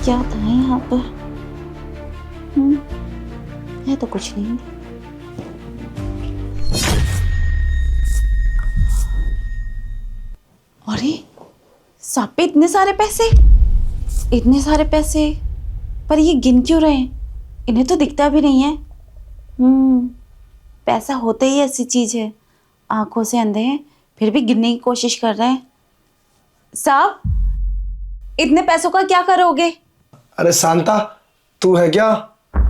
क्या था यहाँ पर? है तो कुछ नहीं। अरे सांप पे इतने सारे पैसे, इतने सारे पैसे, पर ये गिन क्यों रहे हैं? इन्हें तो दिखता भी नहीं है। पैसा होता ही ऐसी चीज है, आंखों से अंधे हैं फिर भी गिनने की कोशिश कर रहे हैं। साहब, इतने पैसों का क्या करोगे? अरे शांता, तू है क्या?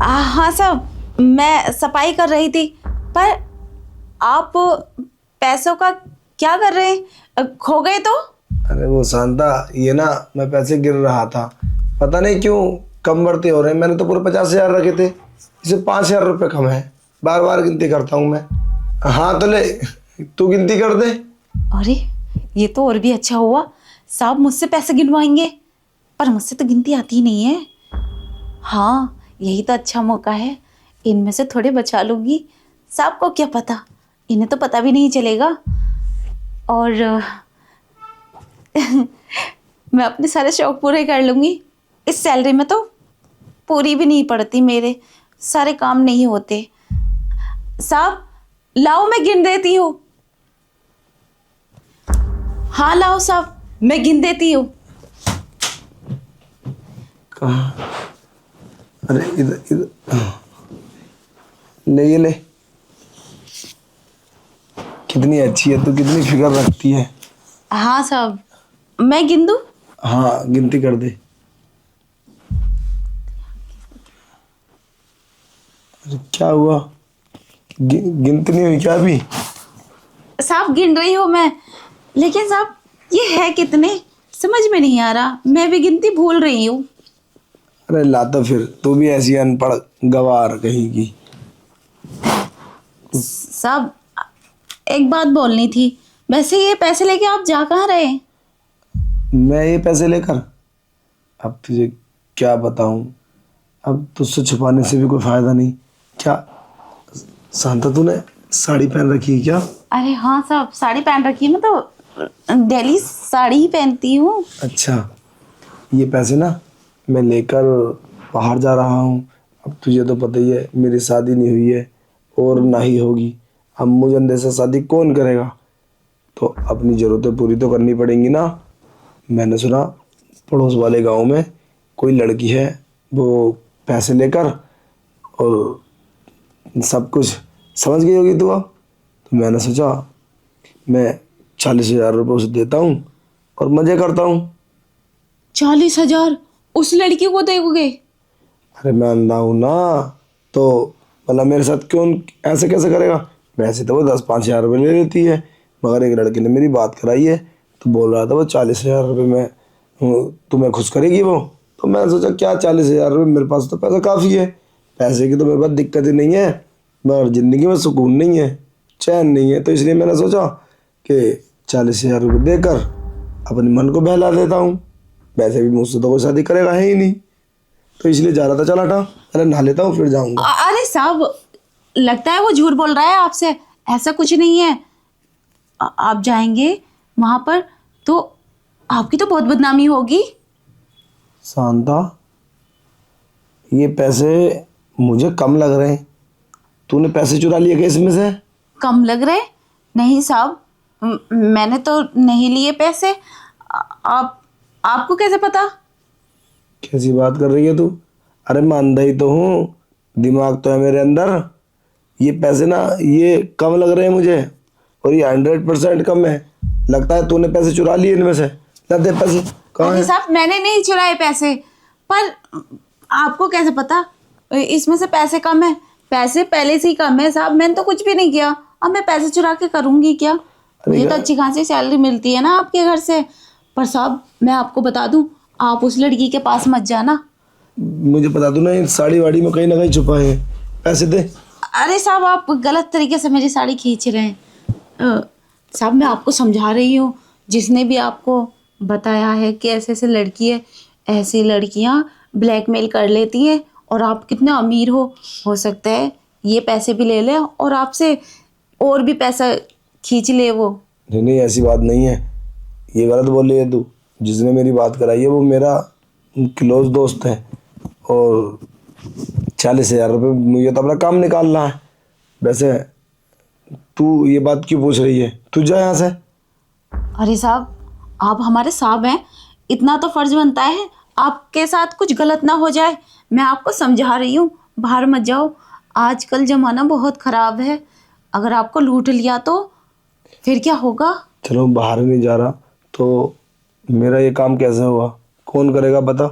हाँ साहब, मैं सफाई कर रही थी। पर आप पैसों का क्या कर रहे हैं? खो गए तो? अरे वो शांता, ये ना मैं पैसे गिन रहा था, पता नहीं क्यों कम बढ़ते हो रहे हैं। मैंने तो पूरे 50,000 रखे थे, इसे 5,000 रुपये कम है। बार बार गिनती करता हूँ मैं। हाँ तो ले, तू गिनती कर दे। अरे ये तो और भी अच्छा हुआ, साहब मुझसे पैसे गिनवाएंगे। पर मुझसे तो गिनती आती ही नहीं है। हाँ, यही तो अच्छा मौका है, इनमें से थोड़े बचा लूंगी। साहब को क्या पता, इन्हें तो पता भी नहीं चलेगा। और मैं अपने सारे शौक पूरे कर लूंगी। इस सैलरी में तो पूरी भी नहीं पड़ती, मेरे सारे काम नहीं होते। साहब लाओ, मैं गिन देती हूँ। हाँ लाओ साहब, मैं गिन देती हूँ। कहाँ? अरे इधर इधर ले, ये ले। कितनी अच्छी है तू, कितनी फिक्र रखती है। हाँ साहब, मैं गिन दूँ? हाँ गिनती कर दे। अरे क्या हुआ, गिनती नहीं हुई क्या अभी? साहब गिन रही हूँ मैं, लेकिन साहब ये है कितने समझ में नहीं आ रहा, मैं भी गिनती भूल रही हूँ। अरे ला, तो फिर तू भी ऐसी अनपढ़ गवार कहेगी। साहब एक बात बोलनी थी, वैसे ये पैसे लेके आप जा कहाँ रहे? मैं ये पैसे लेकर अब तुझे क्या बताऊं, अब तुझसे छुपाने से भी कोई फायदा नहीं। क्या शांता, तूने साड़ी पहन रखी है क्या? अरे हाँ साहब, साड़ी पहन रखी है, मैं तो डेली साड़ी ही पहनती हूँ। अच्छा, ये पैसे ना मैं लेकर बाहर जा रहा हूँ। अब तुझे तो पता ही है मेरी शादी नहीं हुई है और ना ही होगी। अब मुझे जैसा शादी कौन करेगा, तो अपनी ज़रूरतें पूरी तो करनी पड़ेंगी ना। मैंने सुना पड़ोस वाले गांव में कोई लड़की है, वो पैसे लेकर और सब कुछ समझ गई होगी तू। तो मैंने सोचा मैं 40,000 रुपये उसे देता हूँ और मज़े करता हूँ। 40,000 उस लड़की को दोगे? अरे मैं अंधा हूँ ना, तो मतलब मेरे साथ क्यों ऐसे कैसे करेगा। वैसे तो वो 10-5 हज़ार रुपये ले लेती है, मगर एक लड़के ने मेरी बात कराई है तो बोल रहा था वो 40,000 रुपये में तुम्हें खुश करेगी वो। तो मैंने सोचा क्या 40,000 रुपये, मेरे पास तो पैसा काफ़ी है, पैसे की तो मेरे पास दिक्कत ही नहीं है, मगर ज़िंदगी में सुकून नहीं है, चैन नहीं है। तो इसलिए मैंने सोचा कि 40,000 रुपये देकर अपने मन को बहला देता हूँ। वैसे भी मुझसे तो कोई शादी करेगा है ही नहीं, तो इसलिए जा रहा था। चल हटा, पहले नहा लेता हूँ फिर जाऊँगा। अरे साहब, लगता है वो झूठ बोल रहा है आपसे, ऐसा कुछ नहीं है। आप जाएंगे वहां पर तो आपकी तो बहुत बदनामी होगी। शांता, ये पैसे मुझे कम लग रहे हैं, तूने पैसे चुरा लिए क्या इसमें से? कम लग रहे? नहीं साहब, मैंने तो नहीं लिए पैसे। आप आपको कैसे पता? कैसी बात कर रही है तू? अरे मैं अंधा ही तो हूँ, दिमाग तो है मेरे अंदर। ये पैसे ना ये कम लग रहे हैं मुझे, और ये 100% कम है। लगता है तूने पैसे चुरा लिए इनमें से। ला दे पैसे, कहाँ अरे है? साहब मैंने नहीं चुराए पैसे, पर आपको कैसे पता इसमें से पैसे कम है? पैसे पहले से ही कम है साहब, मैंने तो कुछ भी नहीं किया। अब मैं पैसे चुरा के करूंगी क्या? मुझे तो अच्छी खासी सैलरी मिलती है ना आपके घर से। पर साहब मैं आपको बता दूं, आप उस लड़की के पास मत जाना। मुझे बता दो ना, इन साड़ी वाड़ी में कहीं ना कहीं छुपा है, पैसे दे। अरे साहब आप गलत तरीके से मेरी साड़ी खींच रहे हैं। साहब मैं आपको समझा रही हूँ, जिसने भी आपको बताया है कि ऐसे ऐसे लड़की है, ऐसी लड़कियाँ ब्लैकमेल कर लेती हैं, और आप कितने अमीर हो सकता है ये पैसे भी ले ले और आपसे और भी पैसा खींच ले वो। नहीं नहीं, ऐसी बात नहीं है, ये गलत बोल रही है तू। जिसने मेरी बात कराई है वो मेरा क्लोज दोस्त हैं और 40,000 रुपये मुझे तो अपना काम निकालना है। वैसे तू ये बात क्यों पूछ रही है? तू जा यहाँ से। अरे साहब, आप हमारे साहब हैं, इतना तो फर्ज बनता है आपके साथ कुछ गलत ना हो जाए। मैं आपको समझा रही हूँ, बाहर मत जाओ। आजकल ज़माना बहुत ख़राब है, अगर आपको लूट लिया तो फिर क्या होगा? चलो बाहर नहीं जा रहा तो मेरा ये काम कैसे हुआ? कौन करेगा बता?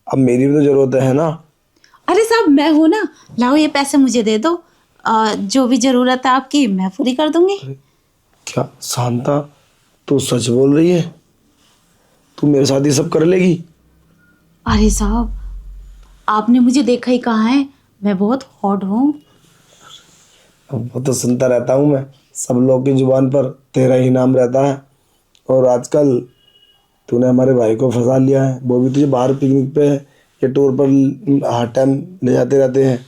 अब मेरी भी तो ज़रूरत है ना। अरे साहब, मैं हूँ ना, लाओ ये पैसे मुझे दे दो। जो भी ज़रूरत है आपकी मैं पूरी कर दूँगी। क्या शांता, तू सच बोल रही है? तू मेरे साथ ये सब कर लेगी? अरे साहब, आपने मुझे देखा ही कहाँ है, मैं बहुत हॉट हूँ। अब वो तो सुनता रहता हूँ मैं, सब लोग की जुबान पर तेरा ही नाम रहता है। और आजकल तूने हमारे भाई को फंसा लिया है, वो भी तुझे बाहर पिकनिक पे या टूर पर हर टाइम ले जाते रहते हैं।